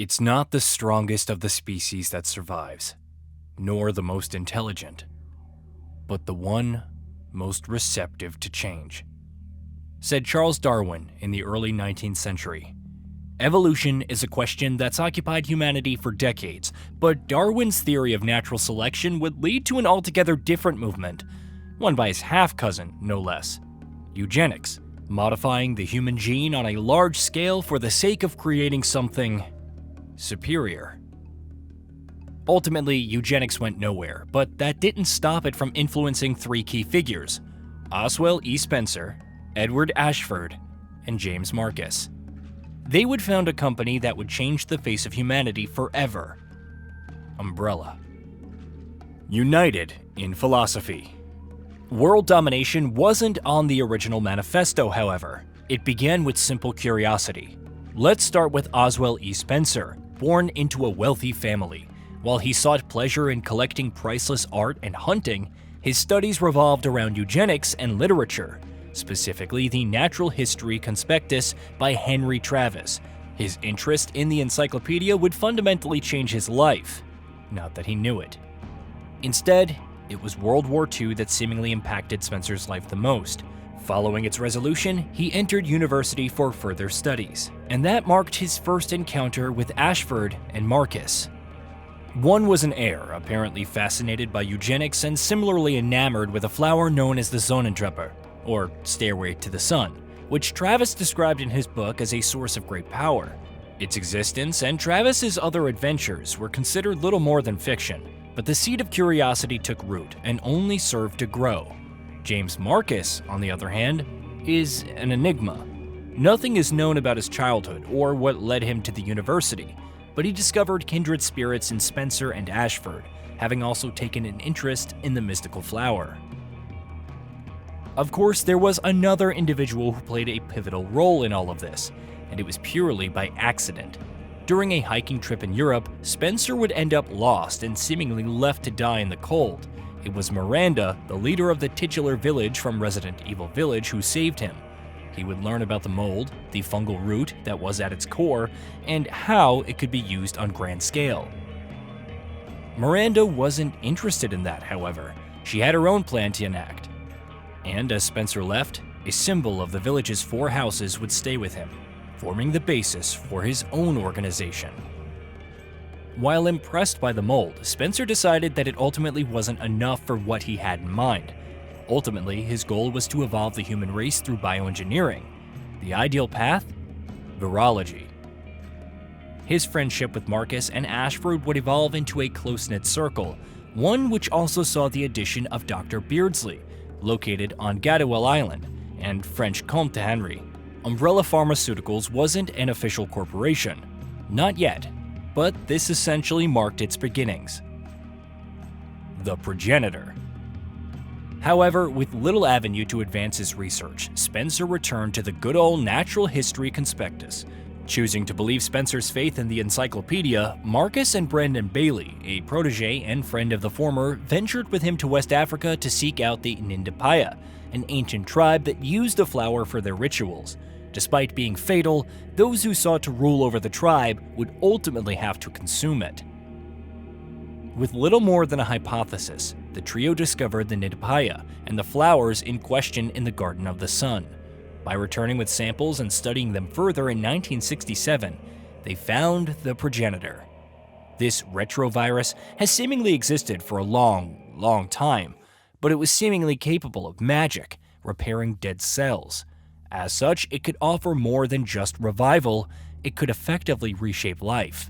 It's not the strongest of the species that survives, nor the most intelligent, but the one most receptive to change, said Charles Darwin in the early 19th century. Evolution is a question that's occupied humanity for decades, but Darwin's theory of natural selection would lead to an altogether different movement, one by his half-cousin, no less, Eugenics, modifying the human gene on a large scale for the sake of creating something superior. Ultimately, eugenics went nowhere, but that didn't stop it from influencing three key figures: Oswell E. Spencer, Edward Ashford, and James Marcus. They would found a company that would change the face of humanity forever: Umbrella. United in philosophy. World domination wasn't on the original manifesto, however. It began with simple curiosity. Let's start with Oswell E. Spencer, born into a wealthy family. While he sought pleasure in collecting priceless art and hunting, his studies revolved around eugenics and literature, specifically the Natural History Conspectus by Henry Travis. His interest in the encyclopedia would fundamentally change his life, not that he knew it. Instead, it was World War II that seemingly impacted Spencer's life the most. Following its resolution, he entered university for further studies, and that marked his first encounter with Ashford and Marcus. One was an heir, apparently fascinated by eugenics and similarly enamored with a flower known as the Sonnentreppe, or Stairway to the Sun, which Travis described in his book as a source of great power. Its existence and Travis's other adventures were considered little more than fiction, but the seed of curiosity took root and only served to grow. James Marcus, on the other hand, is an enigma. Nothing is known about his childhood or what led him to the university, but he discovered kindred spirits in Spencer and Ashford, having also taken an interest in the mystical flower. Of course, there was another individual who played a pivotal role in all of this, and it was purely by accident. During a hiking trip in Europe, Spencer would end up lost and seemingly left to die in the cold. It was Miranda, the leader of the titular village from Resident Evil Village, who saved him. He would learn about the mold, the fungal root that was at its core, and how it could be used on grand scale. Miranda wasn't interested in that, however. She had her own plan to enact. And as Spencer left, a symbol of the village's 4 houses would stay with him, forming the basis for his own organization. While impressed by the mold, Spencer decided that it ultimately wasn't enough for what he had in mind. Ultimately, his goal was to evolve the human race through bioengineering. The ideal path? Virology. His friendship with Marcus and Ashford would evolve into a close-knit circle, one which also saw the addition of Dr. Beardsley, located on Gadwell Island, and French Comte Henry. Umbrella Pharmaceuticals wasn't an official corporation. Not yet, but this essentially marked its beginnings. The progenitor. However, with little avenue to advance his research, Spencer returned to the good old Natural History Conspectus. Choosing to believe Spencer's faith in the encyclopedia, Marcus and Brendan Bailey, a protege and friend of the former, ventured with him to West Africa to seek out the Nindapaya, an ancient tribe that used the flower for their rituals. Despite being fatal, those who sought to rule over the tribe would ultimately have to consume it. With little more than a hypothesis, the trio discovered the Nindapaya and the flowers in question in the Garden of the Sun. By returning with samples and studying them further in 1967, they found the progenitor. This retrovirus has seemingly existed for a long time, but it was seemingly capable of magic, repairing dead cells. As such, it could offer more than just revival, it could effectively reshape life.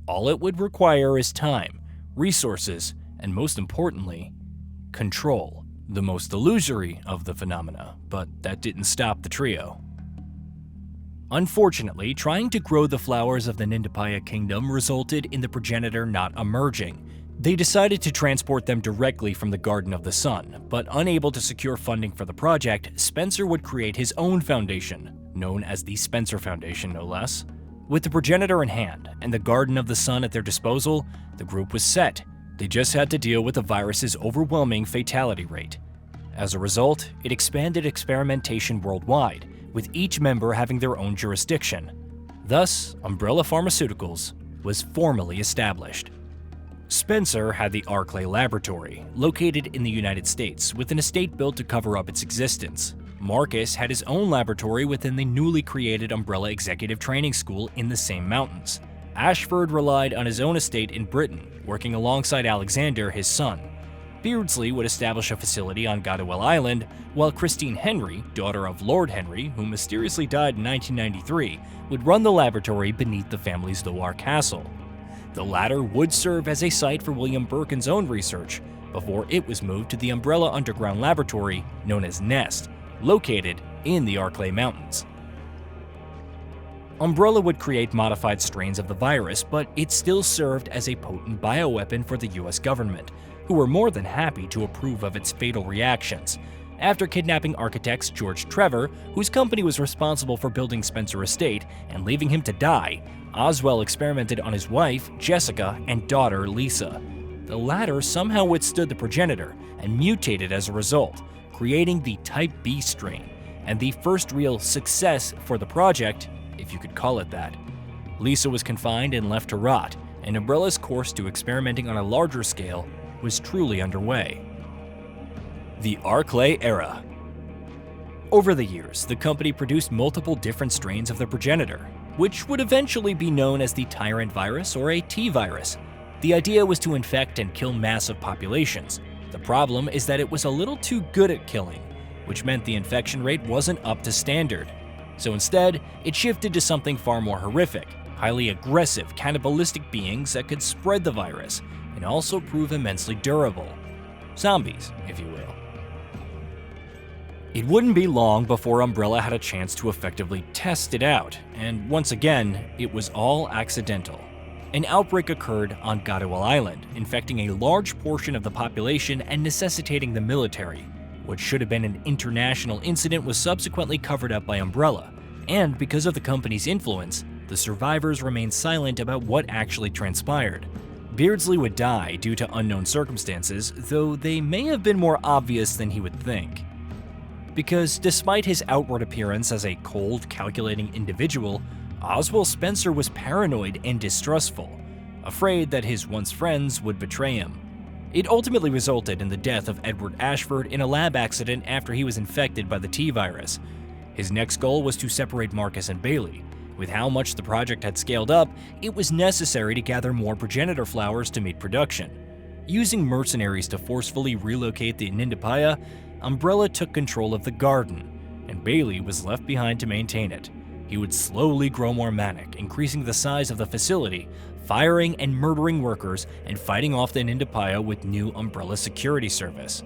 All it would require is time, resources, and most importantly, control. The most illusory of the phenomena, but that didn't stop the trio. Unfortunately, trying to grow the flowers of the Nindapaya kingdom resulted in the progenitor not emerging. They decided to transport them directly from the Garden of the Sun, but unable to secure funding for the project, Spencer would create his own foundation, known as the Spencer Foundation no less. With the progenitor in hand and the Garden of the Sun at their disposal, the group was set. They just had to deal with the virus's overwhelming fatality rate. As a result, it expanded experimentation worldwide, with each member having their own jurisdiction. Thus, Umbrella Pharmaceuticals was formally established. Spencer had the Arklay laboratory, located in the United States, with an estate built to cover up its existence. Marcus had his own laboratory within the newly created Umbrella Executive Training School in the same mountains. Ashford relied on his own estate in Britain, working alongside Alexander, his son. Beardsley would establish a facility on Oswell Island, while Christine Henry, daughter of Lord Henry, who mysteriously died in 1993, would run the laboratory beneath the family's Loire castle. The latter would serve as a site for William Birkin's own research, before it was moved to the Umbrella Underground Laboratory, known as NEST, located in the Arklay Mountains. Umbrella would create modified strains of the virus, but it still served as a potent bioweapon for the US government, who were more than happy to approve of its fatal reactions. After kidnapping architect George Trevor, whose company was responsible for building Spencer Estate, and leaving him to die, Oswell experimented on his wife, Jessica, and daughter, Lisa. The latter somehow withstood the progenitor and mutated as a result, creating the Type B strain, and the first real success for the project, if you could call it that. Lisa was confined and left to rot, and Umbrella's course to experimenting on a larger scale was truly underway. The Arklay era. Over the years, the company produced multiple different strains of the progenitor, which would eventually be known as the tyrant virus or a T-virus. The idea was to infect and kill massive populations. The problem is that it was a little too good at killing, which meant the infection rate wasn't up to standard. So instead, it shifted to something far more horrific, highly aggressive, cannibalistic beings that could spread the virus and also prove immensely durable. Zombies, if you will. It wouldn't be long before Umbrella had a chance to effectively test it out, and once again, it was all accidental. An outbreak occurred on Oswell Island, infecting a large portion of the population and necessitating the military. What should have been an international incident was subsequently covered up by Umbrella, and because of the company's influence, the survivors remained silent about what actually transpired. Beardsley would die due to unknown circumstances, though they may have been more obvious than he would think. Because despite his outward appearance as a cold, calculating individual, Oswell Spencer was paranoid and distrustful, afraid that his once friends would betray him. It ultimately resulted in the death of Edward Ashford in a lab accident after he was infected by the T-virus. His next goal was to separate Marcus and Bailey. With how much the project had scaled up, it was necessary to gather more progenitor flowers to meet production. Using mercenaries to forcefully relocate the Nindapaya, Umbrella took control of the garden, and Bailey was left behind to maintain it. He would slowly grow more manic, increasing the size of the facility, firing and murdering workers, and fighting off the Nindapaya with new Umbrella security service.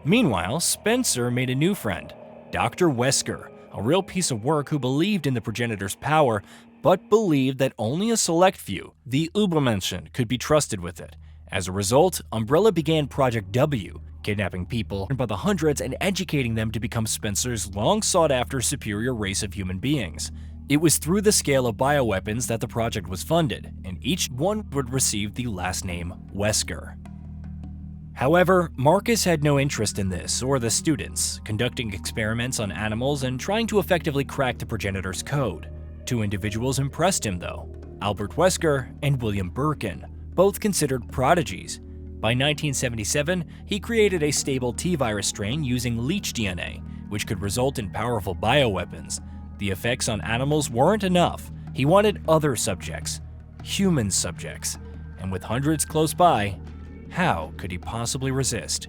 Meanwhile, Spencer made a new friend, Dr. Wesker, a real piece of work who believed in the progenitor's power, but believed that only a select few, the Übermenschen, could be trusted with it. As a result, Umbrella began Project W, kidnapping people by the hundreds and educating them to become Spencer's long-sought-after superior race of human beings. It was through the scale of bioweapons that the project was funded, and each one would receive the last name Wesker. However, Marcus had no interest in this or the students, conducting experiments on animals and trying to effectively crack the progenitor's code. Two individuals impressed him, though: Albert Wesker and William Birkin, both considered prodigies. By 1977, he created a stable T-virus strain using leech DNA, which could result in powerful bioweapons. The effects on animals weren't enough. He wanted other subjects, human subjects, and with hundreds close by, how could he possibly resist?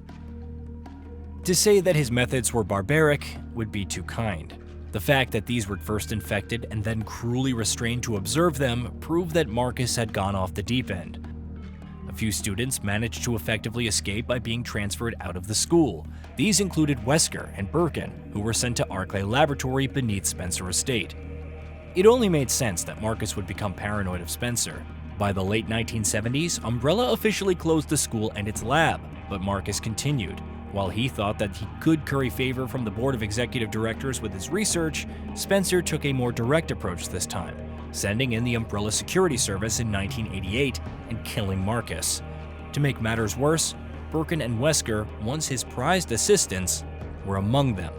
To say that his methods were barbaric would be too kind. The fact that these were first infected and then cruelly restrained to observe them proved that Marcus had gone off the deep end. A few students managed to effectively escape by being transferred out of the school. These included Wesker and Birkin, who were sent to Arklay Laboratory beneath Spencer Estate. It only made sense that Marcus would become paranoid of Spencer. By the late 1970s, Umbrella officially closed the school and its lab, but Marcus continued. While he thought that he could curry favor from the board of executive directors with his research, Spencer took a more direct approach this time, sending in the Umbrella Security Service in 1988 and killing Marcus. To make matters worse, Birkin and Wesker, once his prized assistants, were among them.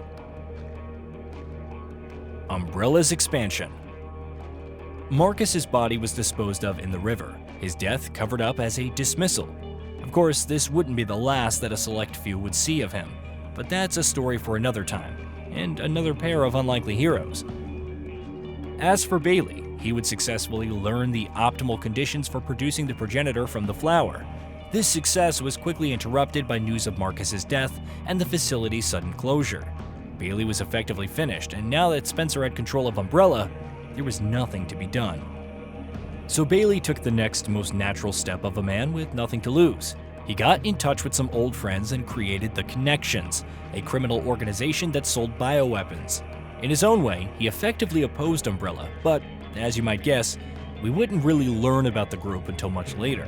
Umbrella's expansion. Marcus's body was disposed of in the river, his death covered up as a dismissal. Of course, this wouldn't be the last that a select few would see of him, but that's a story for another time, and another pair of unlikely heroes. As for Bailey, he would successfully learn the optimal conditions for producing the progenitor from the flower. This success was quickly interrupted by news of Marcus's death and the facility's sudden closure. Bailey was effectively finished, and now that Spencer had control of Umbrella, there was nothing to be done. So Bailey took the next most natural step of a man with nothing to lose. He got in touch with some old friends and created the Connections, a criminal organization that sold bioweapons. In his own way, he effectively opposed Umbrella, but, as you might guess, we wouldn't really learn about the group until much later.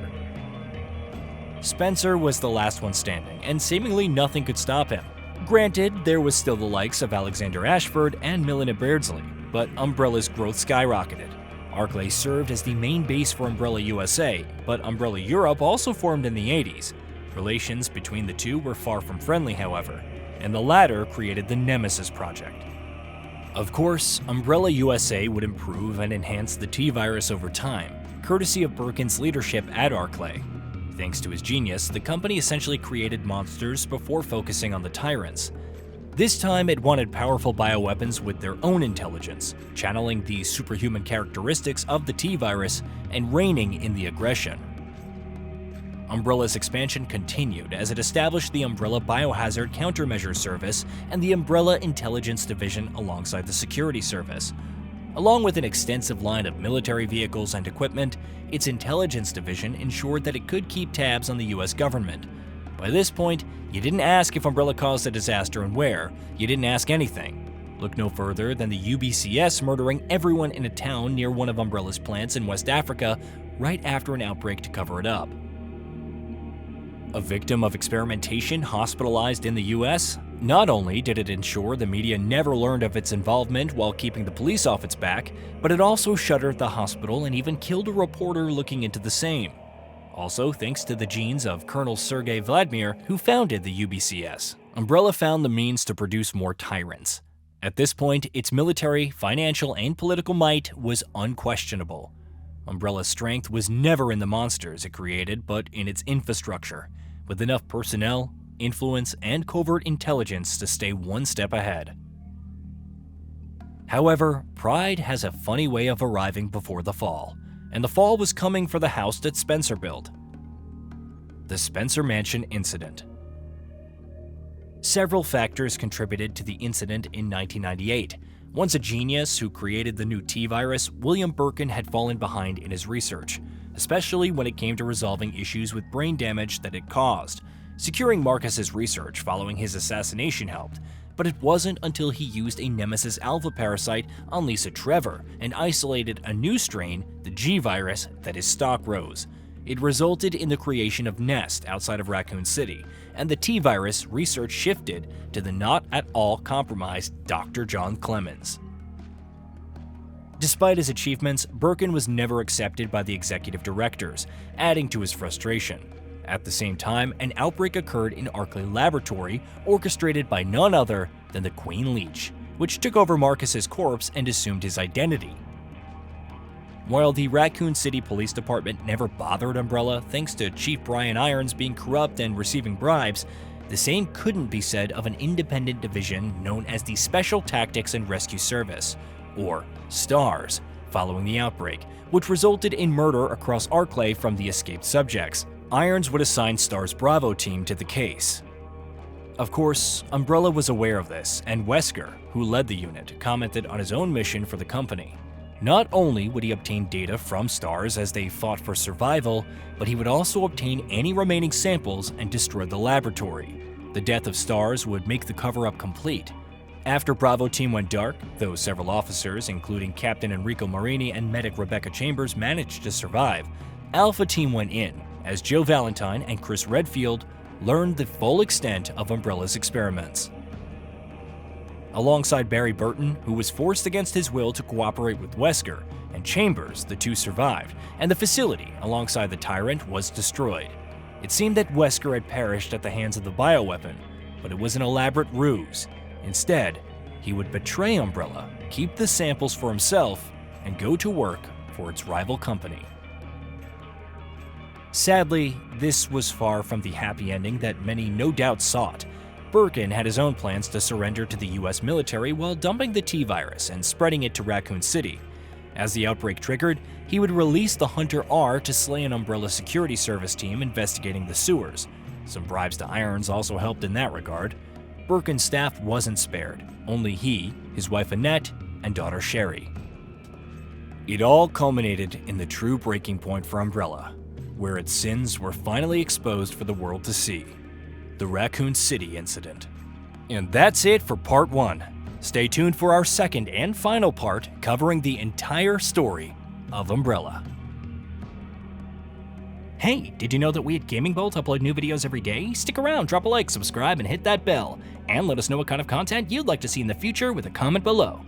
Spencer was the last one standing, and seemingly nothing could stop him. Granted, there was still the likes of Alexander Ashford and Milena Beardsley, but Umbrella's growth skyrocketed. Arklay served as the main base for Umbrella USA, but Umbrella Europe also formed in the 80s. Relations between the two were far from friendly, however, and the latter created the Nemesis Project. Of course, Umbrella USA would improve and enhance the T-virus over time, courtesy of Birkin's leadership at Arklay. Thanks to his genius, the company essentially created monsters before focusing on the tyrants. This time, it wanted powerful bioweapons with their own intelligence, channeling the superhuman characteristics of the T-virus and reigning in the aggression. Umbrella's expansion continued as it established the Umbrella Biohazard Countermeasure Service and the Umbrella Intelligence Division alongside the Security Service. Along with an extensive line of military vehicles and equipment, its Intelligence Division ensured that it could keep tabs on the US government. By this point, you didn't ask if Umbrella caused a disaster and where, you didn't ask anything. Look no further than the UBCS murdering everyone in a town near one of Umbrella's plants in West Africa right after an outbreak to cover it up. A victim of experimentation hospitalized in the US? Not only did it ensure the media never learned of its involvement while keeping the police off its back, but it also shuttered the hospital and even killed a reporter looking into the same. Also, thanks to the genes of Colonel Sergei Vladimir, who founded the UBCS, Umbrella found the means to produce more tyrants. At this point, its military, financial, and political might was unquestionable. Umbrella's strength was never in the monsters it created, but in its infrastructure, with enough personnel, influence, and covert intelligence to stay one step ahead. However, pride has a funny way of arriving before the fall, and the fall was coming for the house that Spencer built. The Spencer Mansion Incident. Several factors contributed to the incident in 1998. Once a genius who created the new T-virus, William Birkin had fallen behind in his research, especially when it came to resolving issues with brain damage that it caused. Securing Marcus's research following his assassination helped, but it wasn't until he used a Nemesis alpha parasite on Lisa Trevor and isolated a new strain, the G-virus, that his stock rose. It resulted in the creation of Nest outside of Raccoon City, and the T-virus research shifted to the not at all compromised Dr. John Clemens. Despite his achievements, Birkin was never accepted by the executive directors, adding to his frustration. At the same time, an outbreak occurred in Arklay Laboratory, orchestrated by none other than the Queen Leech, which took over Marcus's corpse and assumed his identity. While the Raccoon City Police Department never bothered Umbrella thanks to Chief Brian Irons being corrupt and receiving bribes, the same couldn't be said of an independent division known as the Special Tactics and Rescue Service, or STARS, following the outbreak, which resulted in murder across Arklay from the escaped subjects. Irons would assign STAR's Bravo team to the case. Of course, Umbrella was aware of this, and Wesker, who led the unit, commented on his own mission for the company. Not only would he obtain data from STARS as they fought for survival, but he would also obtain any remaining samples and destroy the laboratory. The death of STARS would make the cover-up complete. After Bravo team went dark, though several officers, including Captain Enrico Marini and medic Rebecca Chambers, managed to survive, Alpha team went in, as Joe Valentine and Chris Redfield learned the full extent of Umbrella's experiments. Alongside Barry Burton, who was forced against his will to cooperate with Wesker, and Chambers, the two survived, and the facility, alongside the Tyrant, was destroyed. It seemed that Wesker had perished at the hands of the bioweapon, but it was an elaborate ruse. Instead, he would betray Umbrella, keep the samples for himself, and go to work for its rival company. Sadly, this was far from the happy ending that many no doubt sought. Birkin had his own plans to surrender to the US military while dumping the T-virus and spreading it to Raccoon City. As the outbreak triggered, he would release the Hunter R to slay an Umbrella security service team investigating the sewers. Some bribes to Irons also helped in that regard. Birkin's staff wasn't spared, only he, his wife Annette, and daughter Sherry. It all culminated in the true breaking point for Umbrella, where its sins were finally exposed for the world to see. The Raccoon City incident. And that's it for part 1. Stay tuned for our second and final part covering the entire story of Umbrella. Hey, did you know that we at Gaming Bolt upload new videos every day? Stick around, drop a like, subscribe, and hit that bell. And let us know what kind of content you'd like to see in the future with a comment below.